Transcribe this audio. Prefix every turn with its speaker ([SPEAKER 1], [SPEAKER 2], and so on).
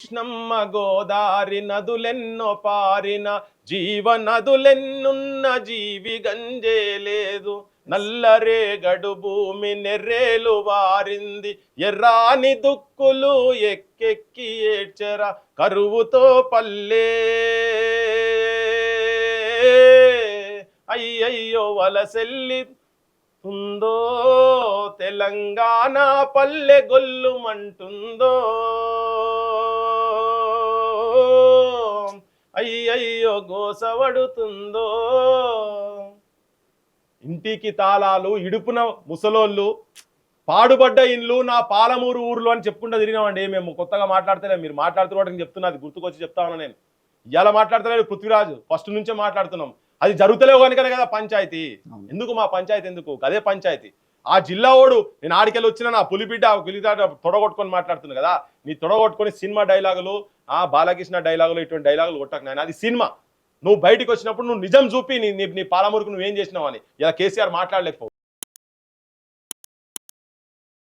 [SPEAKER 1] కృష్ణమ్మ గోదారి నదులెన్నో పారిన జీవనదులెన్నున్న జీవి గంజేలేదు. నల్లరేగడు భూమి నెర్రేలు వారింది, ఎర్రాని దుక్కులు ఎక్కెక్కి ఏడ్చెరా కరువుతో పల్లె. అయ్యయ్యో వలసెల్లి ఉందో తెలంగాణ పల్లె గొల్లుమంటుందో. అయ్యయ్యో గోసవడుతుందో. ఇంటికి తాళాలు ఇడుపున ముసలోళ్ళు, పాడుబడ్డ ఇండ్లు నా పాలమూరు ఊర్లో అని చెప్పుకుంటూ తిరిగినామండి. మేము కొత్తగా మాట్లాడతలే, మీరు మాట్లాడుతున్నట్టు గుర్తున్నది, గుర్తుకొచ్చి చెప్తా ఉన్నా. నేను ఇలా మాట్లాడతలేదు పృథ్వీరాజు, ఫస్ట్ నుంచే మాట్లాడుతున్నాం. అది జరుగుతలేవు కనుకనే కదా పంచాయతీ. ఎందుకు మా పంచాయతీ ఎందుకు, అదే పంచాయతీ. ఆ జిల్లా ఓడు నేను ఆడికెళ్ళి వచ్చిన నా పులిబిడ్డ తొడగొట్టుకొని మాట్లాడుతుంది కదా. నీ తొడగొట్టుకొని సినిమా డైలాగులు, బాలకృష్ణ డైలాగులు, ఇటువంటి డైలాగులు కొట్టకు నాయన, అది సినిమా. నువ్వు బయటికి వచ్చినప్పుడు నువ్వు నిజం చూపి నీ పాలమూరుకు నువ్వేం చేసినావు అని ఇలా కేసీఆర్ మాట్లాడలేకపోవు.